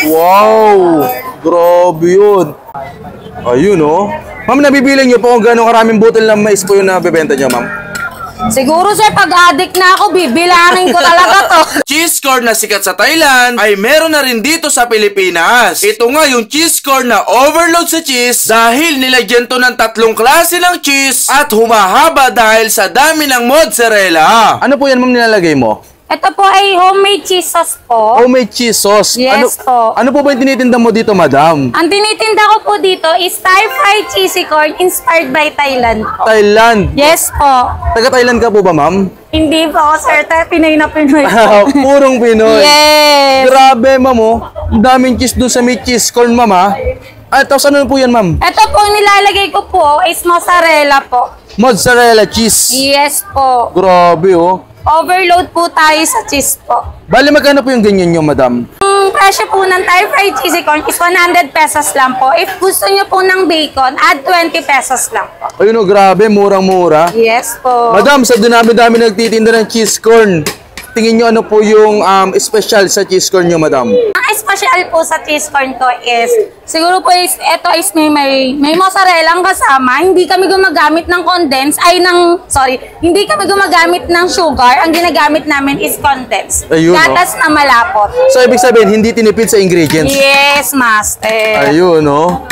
Wow! Grabe yun. Ayun, oh. Ma'am, nabibilang nyo po kung gano'ng karaming butil ng mais po yung nabibenta nyo, ma'am? Siguro sir, pag-addict na ako, bibilangin ko talaga to. Cheese corn na sikat sa Thailand ay meron na rin dito sa Pilipinas. Ito nga yung cheese corn na overload sa cheese dahil nilagyan to ng 3 klase ng cheese at humahaba dahil sa dami ng mozzarella. Ano po yan, ma'am, nilalagay mo? Ito po ay homemade cheese sauce po. Homemade cheese sauce? Yes po. Ano po ba yung tinitinda mo dito, madam? Ang tinitinda ko po dito is stir-fried cheesy corn inspired by Thailand po. Thailand? Yes po. Taga Thailand ka po ba, ma'am? Hindi po ako sir, Pinoy na Pinoy po. Purong Pinoy? Yes. Grabe, ma'am, oh. Ang daming cheese doon sa may cheese corn, ma'am, ha? Tapos ano po yan, ma'am? Ito po nilalagay ko po is mozzarella po. Mozzarella cheese? Yes po. Grabe, oh. Overload po tayo sa cheese po. Bali, magkano po yung ganyan nyo, madam? Ang presyo po ng Thai-fried cheesy corn is 100 pesos lang po. If gusto nyo po ng bacon, add 20 pesos lang po. Ayun, oh, grabe, murang-mura. Yes po. Madam, sa dami-dami nagtitinda ng cheese corn, tingin nyo ano po yung special sa cheese corn nyo, madam? Ang special po sa cheese corn ko is, siguro po is, ito is may mozzarella ang kasama. Hindi kami gumagamit ng hindi kami gumagamit ng sugar. Ang ginagamit namin is condensed. Ayun, gatas na malapot. So, ibig sabihin, hindi tinipid sa ingredients? Yes, master. Ayun, oh.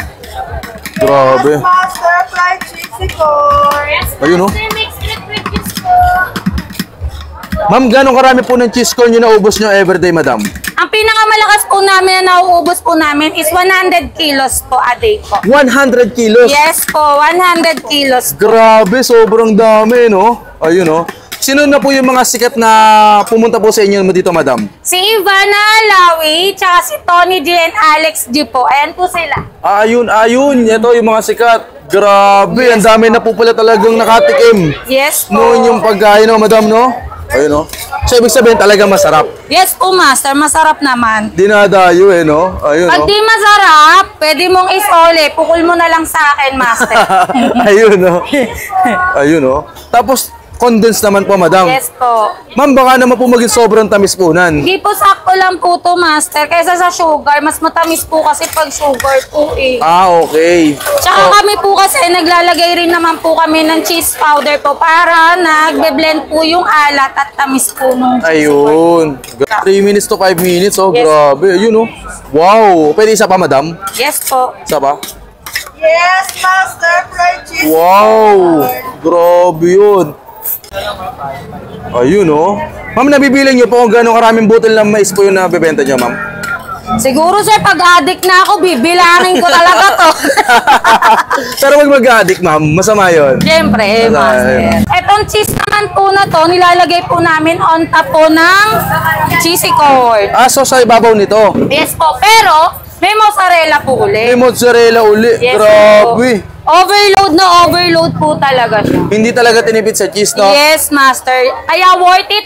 Grabe. Master fried cheesy corn. Ayun, oh. Mix it with cheese po. Ma'am, gano'ng karami po ng cheese corn yung naubos nyo everyday, madam? Ang pinakamalakas po namin na nauubos po namin is 100 kilos po a day po. 100 kilos? Yes po, 100 kilos. Grabe, sobrang dami, no? Ayun, no? Sino na po yung mga sikat na pumunta po sa inyo dito, madam? Si Ivana Lawi, tsaka si Tony G and Alex G po. Ayan po sila. Ayun. Ito yung mga sikat. Grabe, ang dami na po pala talagang nakatikim. Yes po. Noon yung pagkain, no, madam, no? Ayun, no? So, ibig sabihin talagang masarap. Yes po, master. Masarap naman. Dinadayo, no? Ayun, Pag no? di masarap, pwede mong isole. Pukul mo na lang sa akin, master. Ayun, no? Ayun, no? Tapos, condensed naman po, madam. Yes po. Ma'am, baka naman po maging sobrang tamis po nan. Hindi po sakto lang po to, master. Kaysa sa sugar, mas matamis po kasi pag sugar po eh. Okay. Tsaka kami po kasi naglalagay rin naman po kami ng cheese powder po para nagbe-blend po yung alat at tamis po nung cheese. Ayun. 3 minutes to 5 minutes. Oh, Yes. grabe. Ayun, oh. Wow. Pwede isa pa, madam? Yes po. Isa pa? Yes, master fried cheesy Wow. Grabe yun. Ayun, oh. Ma'am, nabibilang nyo po kung gano'ng karaming butil ng mais po yung nabibenta nyo, ma'am? Siguro sir, pag-addict na ako, bibilangin ko talaga to. Pero wag mag-addict, ma'am. Masama yun. Siyempre, master. Etong cheese naman po na to, nilalagay po namin on top po ng cheesy corn. So sa ibabaw nito, Yes po, pero may mozzarella po may ulit. mozzarella uli. Yes Grabe. po. Overload na overload po talaga siya. Hindi talaga tinipid sa cheese, no? Yes, master. Kaya worth it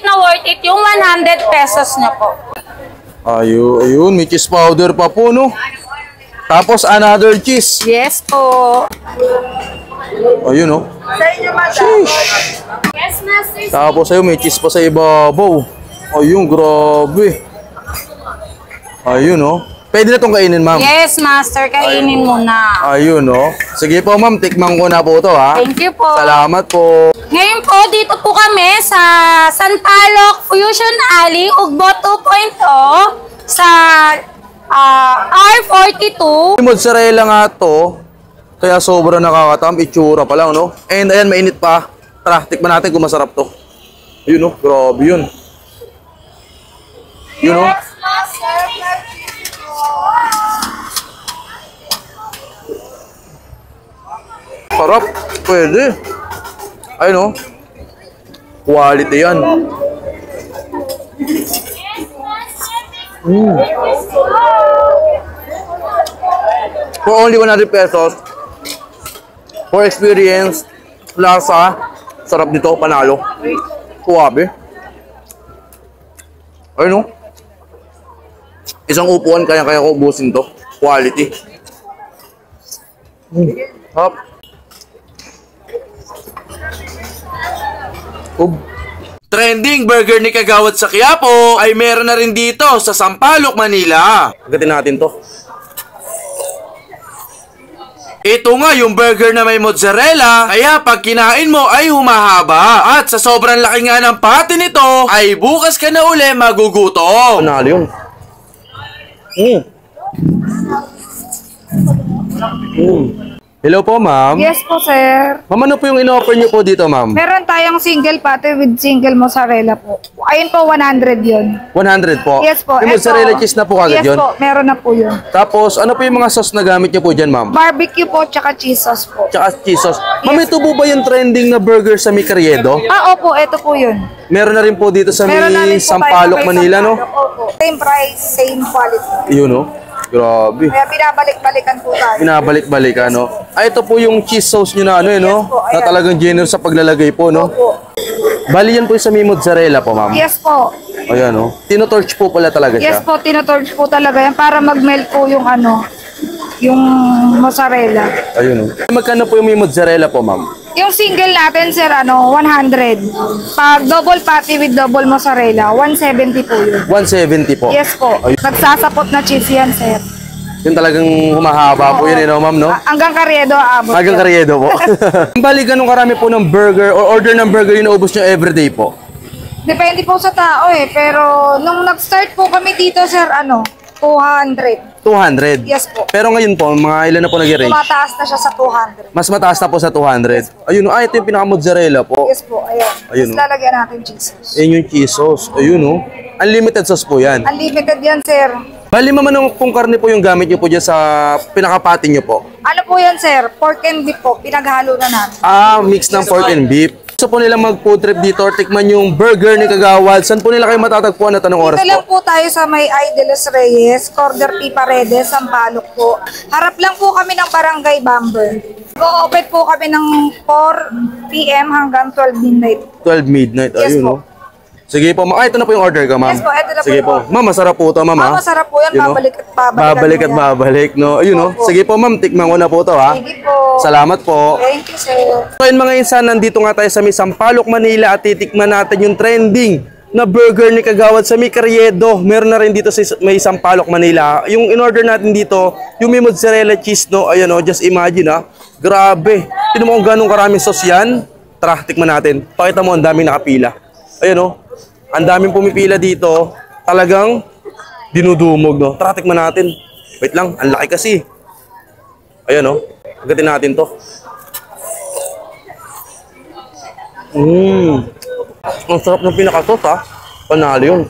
yung 100 pesos niya po. Ayun. May cheese powder pa po, no? Tapos another cheese. Yes po. Ayun, no? Sa inyo, madam. Sheesh. Yes, master. Tapos ayun, may cheese pa sa ibabaw. Ayun, grabe. Ayun, no? Pwede na itong kainin, ma'am. Yes, master. Kainin mo na. Ayun, no? Sige po, ma'am. Tikman ko na po ito, ha? Thank you po. Salamat po. Ngayon po, dito po kami sa San Palok Fusion Alley, Ugbo 2.0 sa R42. Mozzarella nga to. Kaya sobrang nakakatam. Itsura pa lang, no? And ayan, mainit pa. Tara, tikman natin kung masarap to. Yun, no? Grabe yun. Yun, no? Yes, master fried cheesy corn. Sarap. Pwede. Ayun, no? Quality yan. For only 100 pesos, for experience, lasa, sarap nito, panalo. Kuwabe. Ayun, no? Isang upuan, kaya ko ubusin to. Quality. Hop. trending burger ni Kagawad sa Quiapo ay meron na rin dito sa Sampaloc, Manila. Agatin natin to. Ito nga yung burger na may mozzarella, kaya pag kinain mo ay humahaba. At sa sobrang laki nga ng pati nito, ay bukas ka na uli magugutom. Panalo yun. Hello po, ma'am. Yes po, sir. Ma'am, ano po yung in-offer niyo po dito, ma'am? Meron tayong single patty with single mozzarella po. Ayun po, 100 yun. 100 po? Yes po. Yung mozzarella cheese na po agad yes yun? Yes po, meron na po yun. Tapos, ano po yung mga sauce na gamit niyo po dyan, ma'am? Barbecue po, tsaka cheese sauce po. Tsaka cheese sauce. Ma'am, ito po ba yung trending na burger sa Micariedo? Opo, ito po yun. Meron na rin po dito sa Meron na rin po Sampaloc, tayo sa Manila, no? Sampaloc, opo. Same price, same quality. Yun, no? Grabe. Kaya binabalik-balikan po tayo. Binabalik-balik, ano? Ay, ito po yung cheese sauce nyo na, ano, no? Yes po, ayan. Na talagang generous sa paglalagay po, no? Opo. Bali yan po yung sa may mozzarella po, ma'am. Yes po. Ayan, no? Tinotorch po pala talaga siya. Yes po, tinotorch po talaga yan para mag-melt po yung yung mozzarella. Ayun, no? Magkano po yung may mozzarella po, ma'am? Yung single natin, sir, 100. Pag double patty with double mozzarella, 170 po yun. 170 po. Yes po. Ayun. Nagsasapot na cheese yan, sir. Yung talagang humahaba po yun, no, ma'am, no? Hanggang Carriedo aabot. Hanggang yun. Carriedo po. Bali, ganun karami po ng burger or order ng burger yung naubos nyo everyday po? Depende po sa tao eh. Pero nung nag-start po kami dito, sir, 200. 200? Yes po. Pero ngayon po, mga ilan na po nag-range? Tumataas na siya sa 200. Mas mataas na po sa 200. Ayun, ito yung pinaka-mozzarella po. Yes po, ayan. Ayun, Tapos lalagyan natin cheese sauce. Ayun yung cheese sauce. Ayun, no? Unlimited sauce po yan. Unlimited yan, sir. Bali, ma'am, anong pong karne po yung gamit nyo po dyan sa pinakapati nyo po? Ano po yan, sir? Pork and beef po. Pinaghalo na namin. Mix ng pork and beef. Gusto po nilang mag-food trip dito or tikman yung burger ni Kagawad. Saan po nila kayo matatagpuan at anong oras Dito lang po? po tayo sa may Idolos Reyes, Corder P. Paredes, Sampaloc po. Harap lang po kami ng Barangay Bamber. Go-open po kami ng 4 p.m. hanggang 12 midnight. 12 midnight. Yes Ayun, po. no? Sige po, ito na po yung order ka, ma'am. Yes po, ito na po Sige yung po. order. Ma'am, masarap po ito, ma'am. Masarap po yan. You know? Babalik at babalik. Babalik at babalik, no? Ayun, no? Opo. Sige po, ma'am. Tikman ko na po ito, ha? Sige po. Salamat po. Thank you, sir. So yun mga insan, nandito nga tayo sa may Sampaloc, Manila at titikman natin yung trending na burger ni Kagawad sa may Carriedo. Meron na rin dito sa may Sampaloc, Manila. Yung in-order natin dito, yung may mozzarella cheese, no? Ayan, no? Just imagine, ha? Grabe. Tignan mo kung ganong karaming sauce yan. Tara, tikman natin. Pakita mo, ang daming nakapila. Ayan, no? Ang daming pumipila dito. Talagang dinudumog, no? Tara, tikman natin. Wait lang, ang laki kasi. Ayan, no? Agatin natin to. Ang sarap ng pinakasos, ha? Panalo yun.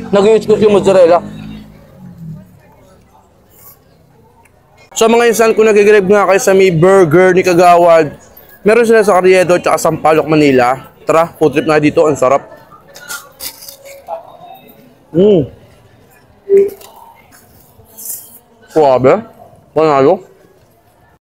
Nag-i-excuse yung mozzarella. So mga insan, kung nag-grab nga kayo sa may burger ni Kagawad, meron sila sa Carriedo at Sampaloc, Manila. Tara, food trip na dito. Ang sarap. Suabe. Panalo.